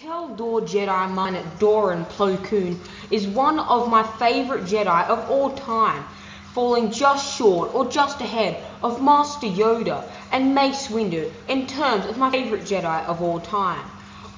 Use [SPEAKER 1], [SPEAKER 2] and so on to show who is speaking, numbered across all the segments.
[SPEAKER 1] tell Lord Jedi Mind Plo Koon is one of my favorite Jedi of all time, falling just short or just ahead of Master Yoda and Mace Windu in terms of my favorite Jedi of all time.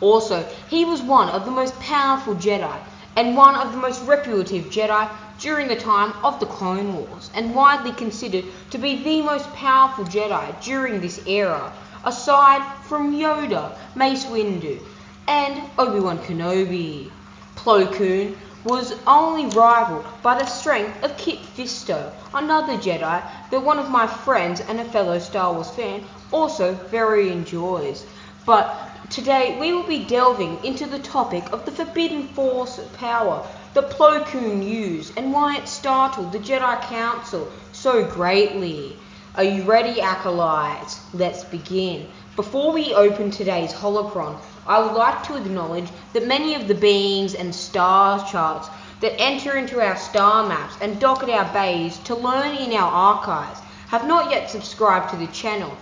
[SPEAKER 1] Also, he was one of the most powerful Jedi and one of the most reputative Jedi during the time of the Clone Wars, and widely considered to be the most powerful Jedi during this era, aside from Yoda, Mace Windu, and Obi-Wan Kenobi. Plo Koon was only rivaled by the strength of Kit Fisto, another Jedi that one of my friends and a fellow Star Wars fan also very enjoys. But today we will be delving into the topic of the Forbidden Force power that Plo Koon used and why it startled the Jedi Council so greatly. Are you ready, acolytes? Let's begin. Before we open today's holocron, I would like to acknowledge that many of the beings and star charts that enter into our star maps and dock at our bays to learn in our archives have not yet subscribed to the channel,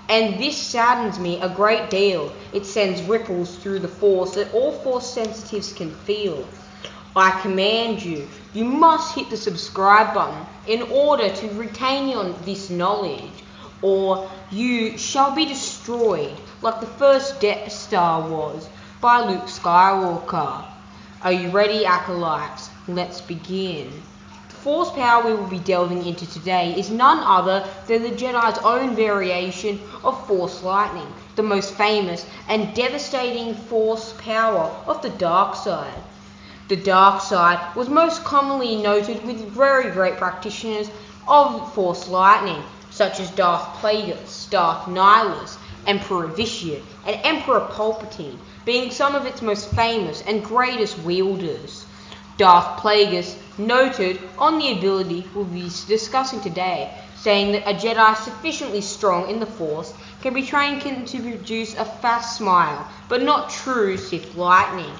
[SPEAKER 1] and this saddens me a great deal. It sends ripples through the Force that all Force sensitives can feel. I command you, you must hit the subscribe button in order to retain this knowledge, or you shall be destroyed like the first Death Star was by Luke Skywalker. Are you ready, acolytes? Let's begin. The Force power we will be delving into today is none other than the Jedi's own variation of Force lightning, the most famous and devastating Force power of the dark side. The dark side was most commonly noted with very great practitioners of Force lightning, such as Darth Plagueis, Darth Nihilus, Emperor Vitiate, and Emperor Palpatine, being some of its most famous and greatest wielders. Darth Plagueis noted on the ability we'll be discussing today, saying that a Jedi sufficiently strong in the Force can be trained to produce a fast smile, but not true Sith lightning.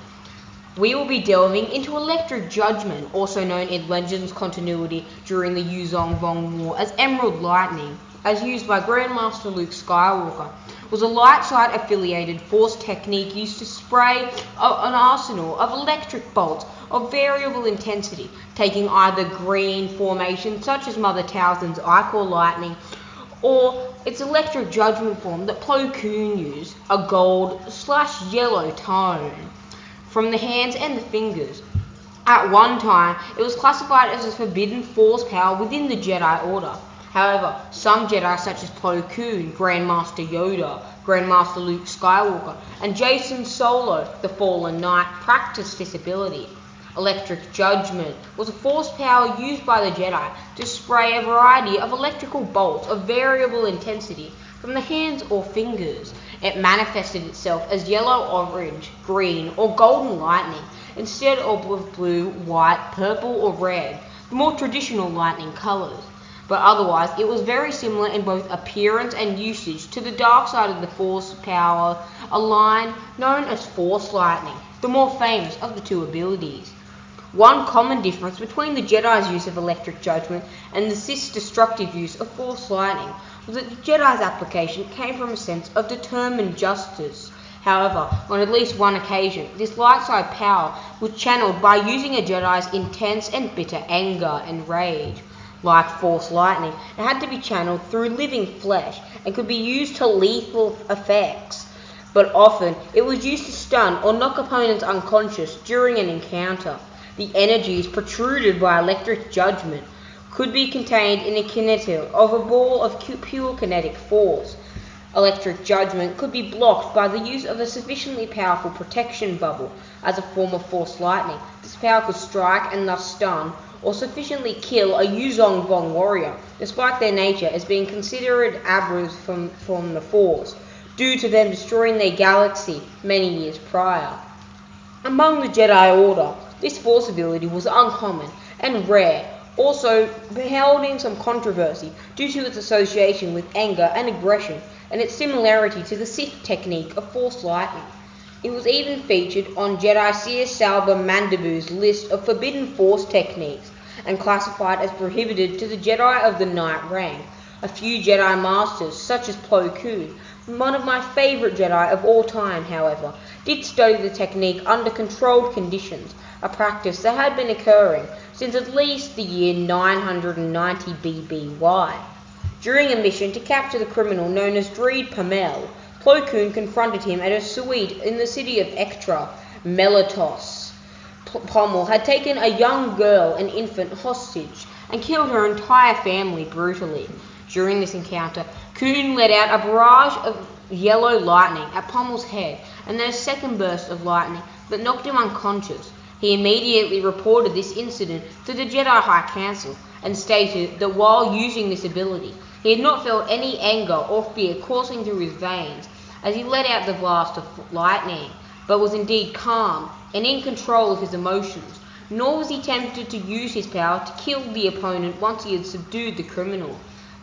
[SPEAKER 1] We will be delving into Electric Judgment, also known in Legends continuity during the Yuzong Vong War as Emerald Lightning, as used by Grandmaster Luke Skywalker, was a light side affiliated Force technique used to spray an arsenal of electric bolts of variable intensity, taking either green formation such as Mother Talzin's Ichor Lightning, or its Electric Judgment form that Plo Koon used, a gold/yellow tone, from the hands and the fingers. At one time, it was classified as a forbidden Force power within the Jedi Order. However, some Jedi such as Plo Koon, Grandmaster Yoda, Grandmaster Luke Skywalker, and Jacen Solo, the Fallen Knight, practiced this ability. Electric Judgment was a Force power used by the Jedi to spray a variety of electrical bolts of variable intensity from the hands or fingers. It manifested itself as yellow, orange, green, or golden lightning instead of blue, white, purple, or red, the more traditional lightning colors. But otherwise, it was very similar in both appearance and usage to the dark side of the Force power, a line known as Force Lightning, the more famous of the two abilities. One common difference between the Jedi's use of Electric Judgment and the Sith's destructive use of Force Lightning was that the Jedi's application came from a sense of determined justice. However, on at least one occasion, this light side power was channeled by using a Jedi's intense and bitter anger and rage. Like Force Lightning, it had to be channeled through living flesh and could be used to lethal effects. But often, it was used to stun or knock opponents unconscious during an encounter. The energies protruded by Electric Judgment could be contained in a kinetic of a ball of pure kinetic force. Electric Judgment could be blocked by the use of a sufficiently powerful protection bubble as a form of Force Lightning. This power could strike and thus stun, or sufficiently kill a Yuzong Vong warrior, despite their nature as being considered abras from the Force, due to them destroying their galaxy many years prior. Among the Jedi Order, this Force ability was uncommon and rare, also held in some controversy due to its association with anger and aggression and its similarity to the Sith technique of Force Lightning. It was even featured on Jedi Seer Salba Mandabu's list of forbidden Force techniques and classified as prohibited to the Jedi of the Night rank. A few Jedi Masters, such as Plo Koon, one of my favorite Jedi of all time, however, did study the technique under controlled conditions, a practice that had been occurring since at least the year 990 BBY. During a mission to capture the criminal known as Dreed Pamel, Plo Koon confronted him at a suite in the city of Ektra, Meletos. Pommel had taken a young girl, an infant, hostage and killed her entire family brutally. During this encounter, Koon let out a barrage of yellow lightning at Pommel's head and then a second burst of lightning that knocked him unconscious. He immediately reported this incident to the Jedi High Council and stated that while using this ability, he had not felt any anger or fear coursing through his veins as he let out the blast of lightning, but was indeed calm and in control of his emotions, nor was he tempted to use his power to kill the opponent once he had subdued the criminal.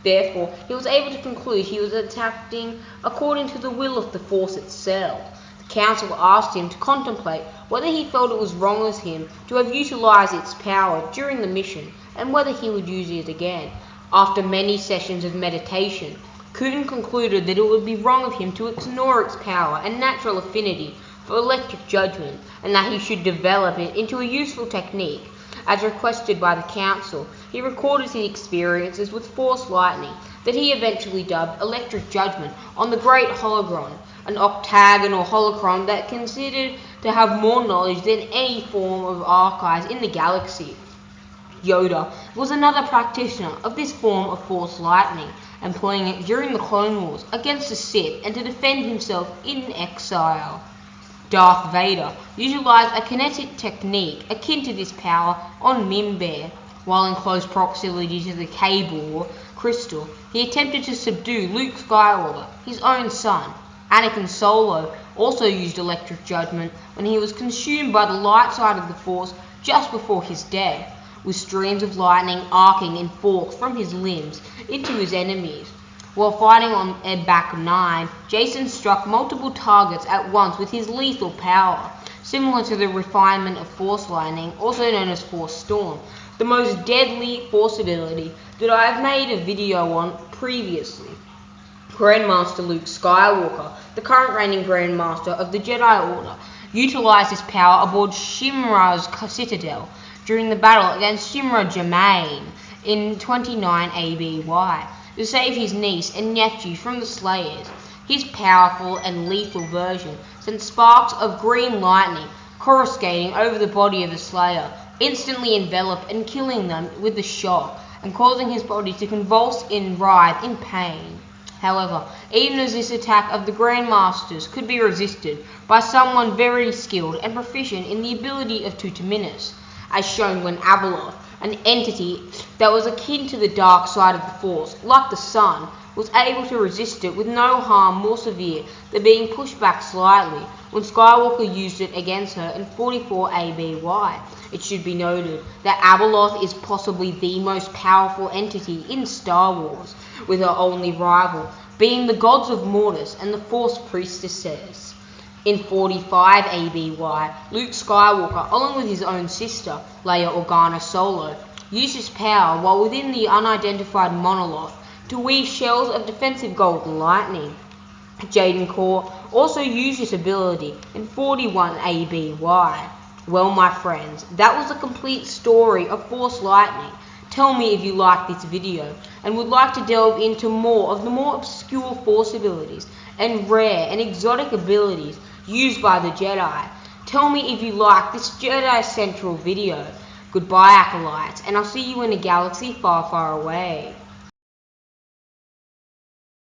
[SPEAKER 1] Therefore, he was able to conclude he was acting according to the will of the Force itself. The Council asked him to contemplate whether he felt it was wrong of him to have utilized its power during the mission and whether he would use it again. After many sessions of meditation, Koon concluded that it would be wrong of him to ignore its power and natural affinity for electric judgment, and that he should develop it into a useful technique. As requested by the Council, he recorded his experiences with Force lightning that he eventually dubbed electric judgment on the Great Holocron, an octagonal holocron that considered to have more knowledge than any form of archives in the galaxy. Yoda was another practitioner of this form of Force lightning, employing it during the Clone Wars against the Sith and to defend himself in exile. Darth Vader utilized a kinetic technique akin to this power on Mimbear. While in close proximity to the Cable crystal, he attempted to subdue Luke Skywalker, his own son. Anakin Solo also used electric judgment when he was consumed by the light side of the Force just before his death, with streams of lightning arcing in forks from his limbs into his enemies. While fighting on Ebak 9, Jason struck multiple targets at once with his lethal power, similar to the refinement of Force lightning, also known as Force Storm, the most deadly Force ability that I have made a video on previously. Grandmaster Luke Skywalker, the current reigning Grandmaster of the Jedi Order, utilized his power aboard Shimra's Citadel during the battle against Shimra Jamain in 29 ABY to save his niece and nephew from the Slayers. His powerful and lethal version sent sparks of green lightning coruscating over the body of the Slayer, instantly enveloped and killing them with the shock and causing his body to convulse and writhe in pain. However, even as this attack of the Grandmasters could be resisted by someone very skilled and proficient in the ability of Tutaminis, as shown when Abeloth, an entity that was akin to the dark side of the Force, like the Sun, was able to resist it with no harm more severe than being pushed back slightly when Skywalker used it against her in 44 ABY. It should be noted that Abeloth is possibly the most powerful entity in Star Wars, with her only rival being the gods of Mortis and the Force priestesses. In 45 ABY, Luke Skywalker, along with his own sister, Leia Organa Solo, used his power while within the unidentified monolith to weave shells of defensive golden lightning. Jaden Core also used this ability in 41 ABY. Well, my friends, that was a complete story of Force lightning. Tell me if you liked this video and would like to delve into more of the more obscure Force abilities and rare and exotic abilities used by the Jedi. Tell me if you like this Jedi Central video. Goodbye, Acolytes, and I'll see you in a galaxy far, far away.